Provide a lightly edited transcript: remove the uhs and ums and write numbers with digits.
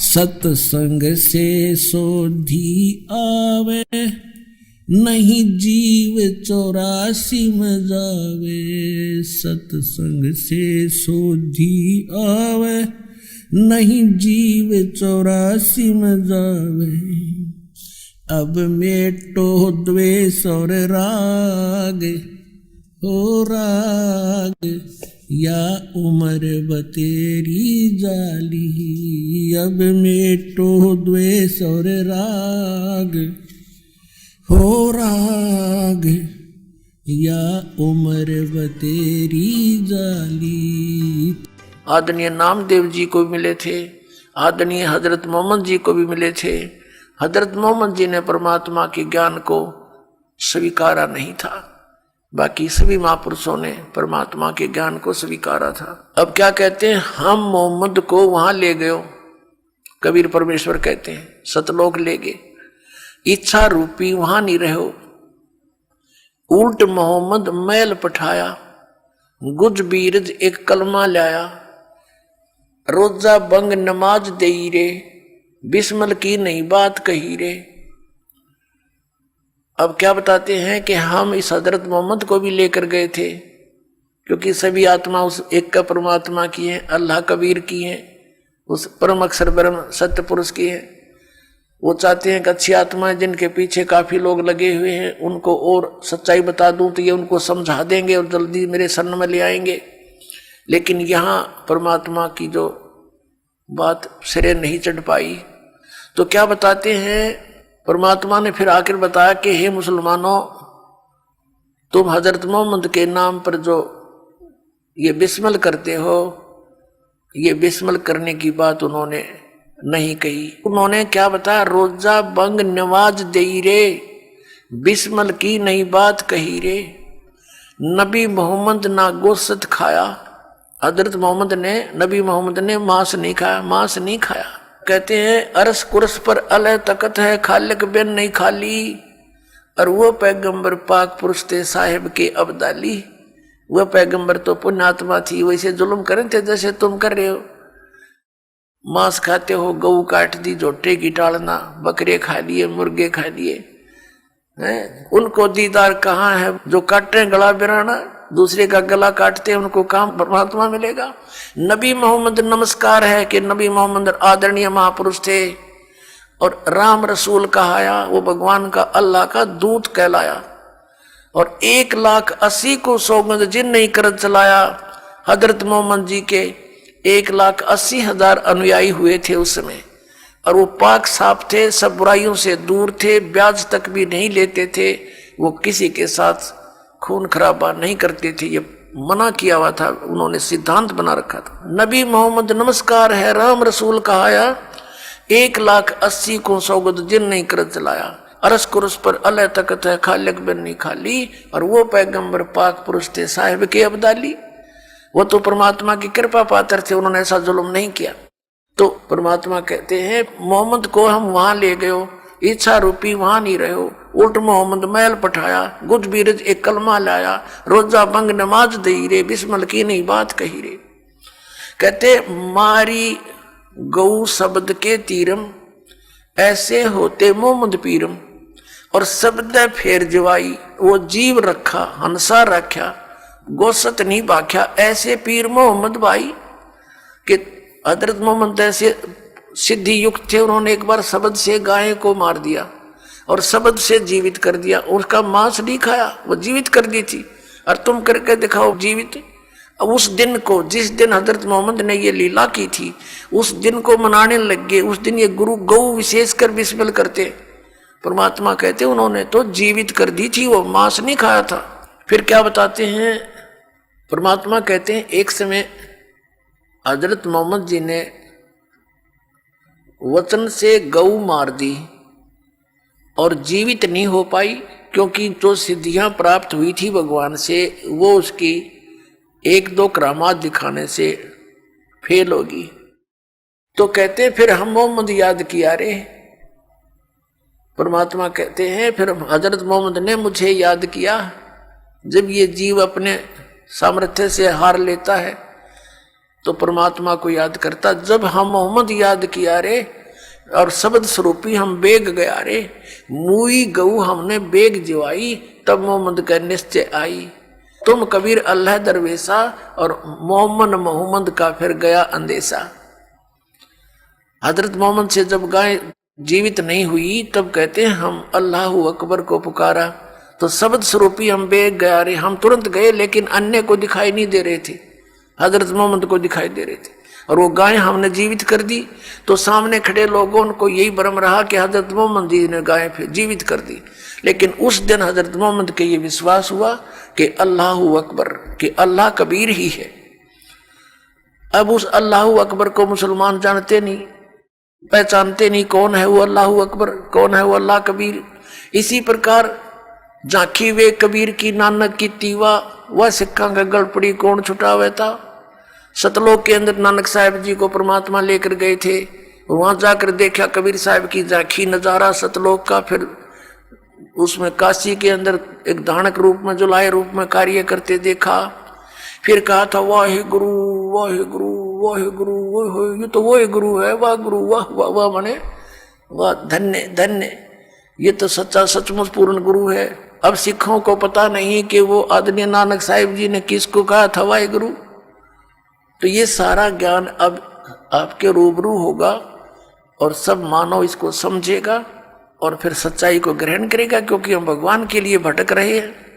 सत्संग से सोधी आवे, नहीं जीव 84 में जावे। सत्संग से सोधी आवे, नहीं जीव 84 में जावे। अब मेटो द्वेष और राग, हो राग या उम्र बतेरी जाली। अब मेटो द्वेष और राग, हो राग या उम्र बतेरी जाली। आदरणीय नामदेव जी को भी मिले थे, आदरणीय हजरत मोहम्मद जी को भी मिले थे। हजरत मोहम्मद जी ने परमात्मा के ज्ञान को स्वीकारा नहीं था, बाकी सभी महापुरुषों ने परमात्मा के ज्ञान को स्वीकारा था। अब क्या कहते हैं, हम मोहम्मद को वहां ले गए। कबीर परमेश्वर कहते हैं सतलोक ले गए, इच्छा रूपी वहां नहीं रहो। उल्ट मोहम्मद मैल पठाया, गुज बीरज एक कलमा लाया। रोजा बंग नमाज देई रे, बिस्मल की नई बात कही रे। अब क्या बताते हैं कि हम इस हजरत मोहम्मद को भी लेकर गए थे, क्योंकि सभी आत्मा उस एक का परमात्मा की है, अल्लाह कबीर की है, उस परम अक्षर ब्रह्म सत्य पुरुष की है। वो चाहते हैं कि अच्छी आत्माएं जिनके पीछे काफी लोग लगे हुए हैं उनको और सच्चाई बता दूं तो ये उनको समझा देंगे और जल्दी मेरे शरण में ले आएंगे। लेकिन यहाँ परमात्मा की जो बात सिरे नहीं चढ़ पाई, तो क्या बताते हैं, परमात्मा ने फिर आखिर बताया कि हे मुसलमानों, तुम हजरत मोहम्मद के नाम पर जो ये बिस्मिल करते हो, ये बिस्मिल करने की बात उन्होंने नहीं कही। उन्होंने क्या बताया, रोजा बंग नवाज देई रे, बिस्मिल की नई बात कही रे। नबी मोहम्मद ना गोश्त खाया, हजरत मोहम्मद ने, नबी मोहम्मद ने मांस नहीं खाया, मांस नहीं खाया। कहते हैं अरस कुरस पर अलह तकत है, खालिक बिन नहीं खाली। और वो पैगंबर पाक पुरुष थे साहिब के अब्दाली। वह पैगंबर तो पुण्यात्मा थी, वैसे जुल्म करें थे जैसे तुम कर रहे हो। मांस खाते हो, गऊ काट दी, झोटे की टालना, बकरे खा लिए, मुर्गे खा लिए, उनको दीदार कहाँ है। जो काटे गला बिराना, दूसरे का गला काटते हैं, उनको काम परमात्मा मिलेगा। नबी मोहम्मद नमस्कार है कि नबी मोहम्मद आदरणीय महापुरुष थे और राम रसूल कहाया, वो भगवान का अल्लाह का दूत कहलाया। और 1,80,000 को सौगंध जिन नहीं कर चलाया। हजरत मोहम्मद जी के 1,80,000 अनुयायी हुए थे उस समय, और वो पाक साफ थे, सब बुराइयों से दूर थे, ब्याज तक भी नहीं लेते थे। वो किसी के साथ खून खराबा नहीं करते थे, ये मना किया हुआ था, उन्होंने सिद्धांत बना रखा था। नबी मोहम्मद नमस्कार है, राम रसूल कहाया, 1,80,000 को सौगंध जिन नहीं कर चलाया। अरस कुरस पर अलह तकत है, खालिक बिन नहीं खाली। और वो पैगंबर पाक पुरुष थे साहिब के अब्दाली। वो तो परमात्मा की कृपा पात्र थे, उन्होंने ऐसा जुल्म नहीं किया। तो परमात्मा कहते हैं मोहम्मद को हम वहां ले गए, इच्छा रूपी वहां नहीं रहे। उल्ट मोहम्मद मैल पठाया, गुज बीरज एक कलमा लाया। रोजा बंग नमाज दई रे, बिस्मल की नहीं बात कही रे। कहते मारी गऊ शब्द के तीरम, ऐसे होते मोहम्मद पीरम। और शब्द फेर जवाई, वो जीव रखा हंसा रखा, गोसत नहीं बाख्या, ऐसे पीर मोहम्मद भाई। कि हजरत मोहम्मद ऐसे सिद्धि युक्त थे, उन्होंने एक बार शब्द से गाय को मार दिया और शब्द से जीवित कर दिया। उसका मांस नहीं खाया, वो जीवित कर दी थी। और तुम करके दिखाओ जीवित। अब उस दिन को, जिस दिन हजरत मोहम्मद ने ये लीला की थी, उस दिन को मनाने लग गए। उस दिन ये गुरु गौ विशेष कर बिस्मिल करते। परमात्मा कहते उन्होंने तो जीवित कर दी थी, वो मांस नहीं खाया था। फिर क्या बताते हैं, परमात्मा कहते हैं एक समय हजरत मोहम्मद जी ने वचन से गऊ मार दी और जीवित नहीं हो पाई, क्योंकि जो सिद्धियां प्राप्त हुई थी भगवान से, वो उसकी 1-2 करामात दिखाने से फेल होगी। तो कहते फिर हम मोहम्मद याद किया रे। परमात्मा कहते हैं फिर हजरत मोहम्मद ने मुझे याद किया। जब ये जीव अपने सामर्थ्य से हार लेता है तो परमात्मा को याद करता। जब हम मोहम्मद याद किया रे और शब्द स्वरूपी हम बेग गया रे, मुई गऊ हमने बेग जिवाई, तब मोहम्मद का निश्चय आई। तुम कबीर अल्लाह दरवेशा, और मोहम्मद का फिर गया अंदेशा। हजरत मोहम्मद से जब गाय जीवित नहीं हुई तब कहते हैं हम अल्लाह अकबर को पुकारा, तो शब्द स्वरूपी हम बेग गया रे, हम तुरंत गए लेकिन अन्य को दिखाई नहीं दे रहे थे, हजरत मोहम्मद को दिखाई दे रहे थे। और वो गाय हमने जीवित कर दी, तो सामने खड़े लोगों को यही भ्रम रहा कि हजरत मोहम्मद जी ने गाय फिर जीवित कर दी। लेकिन उस दिन हजरत मोहम्मद के ये विश्वास हुआ कि अल्लाह अकबर, कि अल्लाह कबीर ही है। अब उस अल्लाह अकबर को मुसलमान जानते नहीं, पहचानते नहीं, कौन है वो अल्लाह अकबर, कौन है वो अल्लाह कबीर। इसी प्रकार झांकी वे कबीर की नानक की तीवा, वह सिक्का का गड़पड़ी कौन छुटावे था। सतलोक के अंदर नानक साहब जी को परमात्मा लेकर गए थे, वहां जाकर देखा कबीर साहब की झांकी नजारा सतलोक का। फिर उसमें काशी के अंदर एक दानक रूप में, जुलाए रूप में कार्य करते देखा। फिर कहा था वाहे गुरु वाहे गुरु वाहे गुरु, वो ये तो वो गुरु है, वाह गुरु वाह वाह वाह, माने वाह धन्य धन्य, ये तो सच्चा सचमुच पूर्ण गुरु है। अब सिखों को पता नहीं कि वो आदरणीय नानक साहिब जी ने किसको कहा था वाहे गुरु। तो ये सारा ज्ञान अब आपके रूबरू होगा और सब मानव इसको समझेगा और फिर सच्चाई को ग्रहण करेगा, क्योंकि हम भगवान के लिए भटक रहे हैं।